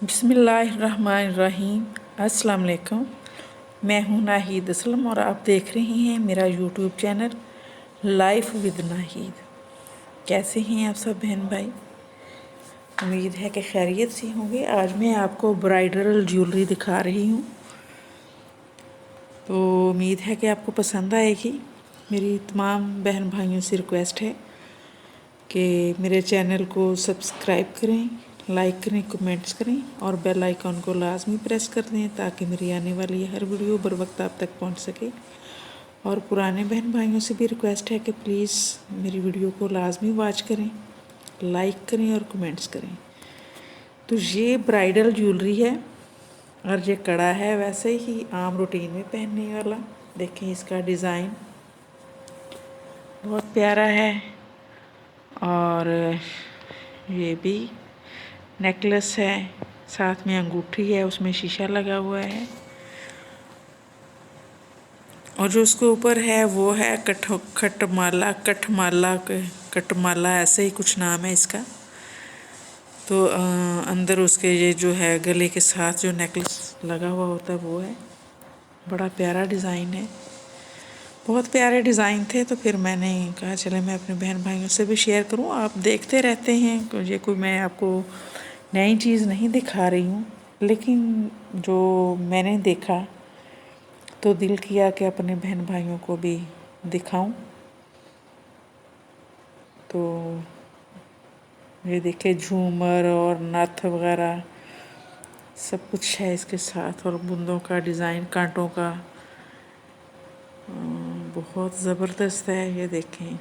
बिस्मिल्लाहिर्रहमानिर्रहीम। अस्सलाम वालेकुम। मैं हूँ नाहिद असलम और आप देख रहे हैं मेरा YouTube channel life with Nahid. कैसे हैं आप सब बहन भाई? उम्मीद है कि खैरियत से होंगे। आज मैं आपको ब्राइडल ज्वेलरी दिखा रही हूँ, तो उम्मीद है कि आपको पसंद आएगी। मेरी तमाम बहन भाइयों से रिक्वेस्ट है कि मेरे चैनल को सब्सक्राइब करें, लाइक करें, कमेंट्स करें और बेल आइकॉन को लाजमी प्रेस कर दें ताकि मेरी आने वाली हर वीडियो बर वक्त आप तक पहुंच सके। और पुराने बहन भाइयों से भी रिक्वेस्ट है कि प्लीज़ मेरी वीडियो को लाजमी वॉच करें, लाइक करें और कमेंट्स करें। तो ये ब्राइडल ज्वेलरी है और ये कड़ा है वैसे ही आम रूटीन में पहनने वाला। देखें इसका डिज़ाइन बहुत प्यारा है और ये भी नेकलेस है, साथ में अंगूठी है, उसमें शीशा लगा हुआ है और जो उसके ऊपर है वो है कठमाला ऐसे ही कुछ नाम है इसका। तो अंदर उसके ये जो है गले के साथ जो नेकलेस लगा हुआ होता है वो है। बड़ा प्यारा डिज़ाइन है, बहुत प्यारे डिज़ाइन थे। तो फिर मैंने कहा चले मैं अपने बहन भाइयों से भी शेयर करूं। आप देखते रहते हैं, ये कोई मैं आपको नई चीज़ नहीं दिखा रही हूँ, लेकिन जो मैंने देखा तो दिल किया कि अपने बहन भाइयों को भी दिखाऊं। तो ये देखे झूमर और नथ वगैरह सब कुछ है इसके साथ और बूंदों का डिज़ाइन, कांटों का बहुत ज़बरदस्त है। ये देखें,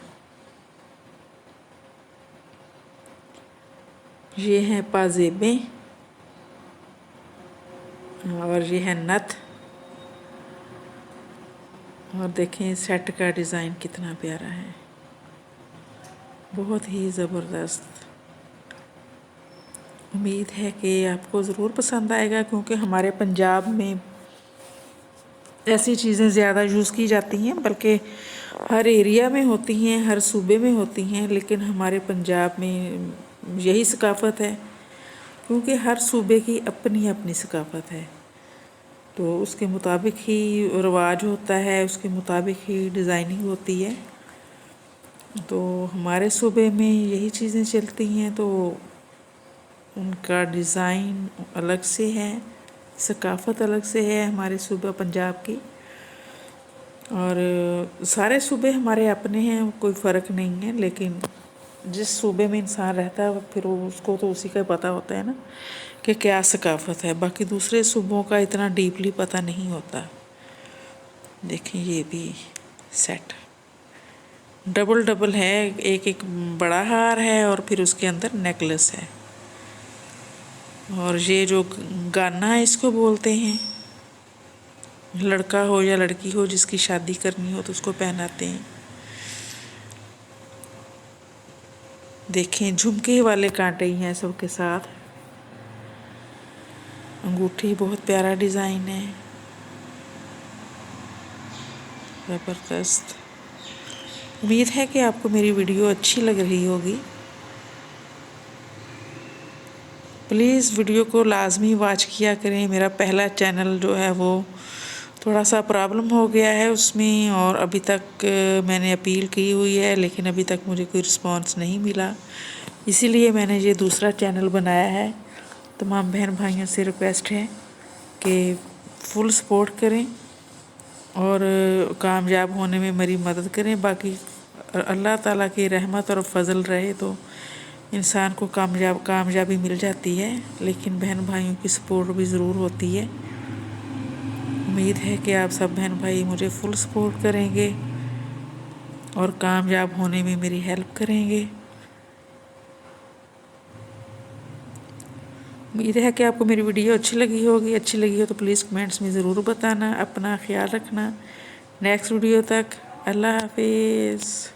ये हैं पाजेबें और ये है नथ। और देखें सेट का डिज़ाइन कितना प्यारा है, बहुत ही ज़बरदस्त। उम्मीद है कि आपको ज़रूर पसंद आएगा, क्योंकि हमारे पंजाब में ऐसी चीज़ें ज़्यादा यूज़ की जाती हैं, बल्कि हर एरिया में होती हैं, हर सूबे में होती हैं, लेकिन हमारे पंजाब में यही सकाफ़त है, क्योंकि हर सूबे की अपनी अपनी सकाफ़त है। तो उसके मुताबिक ही रिवाज होता है, उसके मुताबिक ही डिज़ाइनिंग होती है। तो हमारे सूबे में यही चीज़ें चलती हैं, तो उनका डिज़ाइन अलग से है, सकाफ़त अलग से है हमारे सूबा पंजाब की। और सारे सूबे हमारे अपने हैं, कोई फ़र्क नहीं है, लेकिन जिस सूबे में इंसान रहता है फिर उसको तो उसी का पता होता है ना कि क्या सकाफ़त है। बाकी दूसरे सूबों का इतना डीपली पता नहीं होता। देखें ये भी सेट डबल डबल है, एक एक बड़ा हार है और फिर उसके अंदर नेकलेस है। और ये जो गाना है इसको बोलते हैं, लड़का हो या लड़की हो जिसकी शादी करनी हो तो उसको पहनाते हैं। देखें झुमके वाले कांटे ही हैं सबके साथ। अंगूठी बहुत प्यारा डिज़ाइन है, ज़बरदस्त। उम्मीद है कि आपको मेरी वीडियो अच्छी लग रही होगी। प्लीज़ वीडियो को लाजमी वॉच किया करें। मेरा पहला चैनल जो है वो थोड़ा सा प्रॉब्लम हो गया है उसमें, और अभी तक मैंने अपील की हुई है, लेकिन अभी तक मुझे कोई रिस्पांस नहीं मिला। इसीलिए मैंने ये दूसरा चैनल बनाया है। तमाम बहन भाइयों से रिक्वेस्ट है कि फुल सपोर्ट करें और कामयाब होने में मेरी मदद करें। बाकी अल्लाह ताला की रहमत और फजल रहे तो इंसान को कामयाबी मिल जाती है, लेकिन बहन भाइयों की सपोर्ट भी ज़रूर होती है। उम्मीद है कि आप सब बहन भाई मुझे फुल सपोर्ट करेंगे और कामयाब होने में मेरी हेल्प करेंगे। उम्मीद है कि आपको मेरी वीडियो अच्छी लगी होगी। अच्छी लगी हो तो प्लीज़ कमेंट्स में ज़रूर बताना। अपना ख्याल रखना। नेक्स्ट वीडियो तक अल्लाह हाफिज़।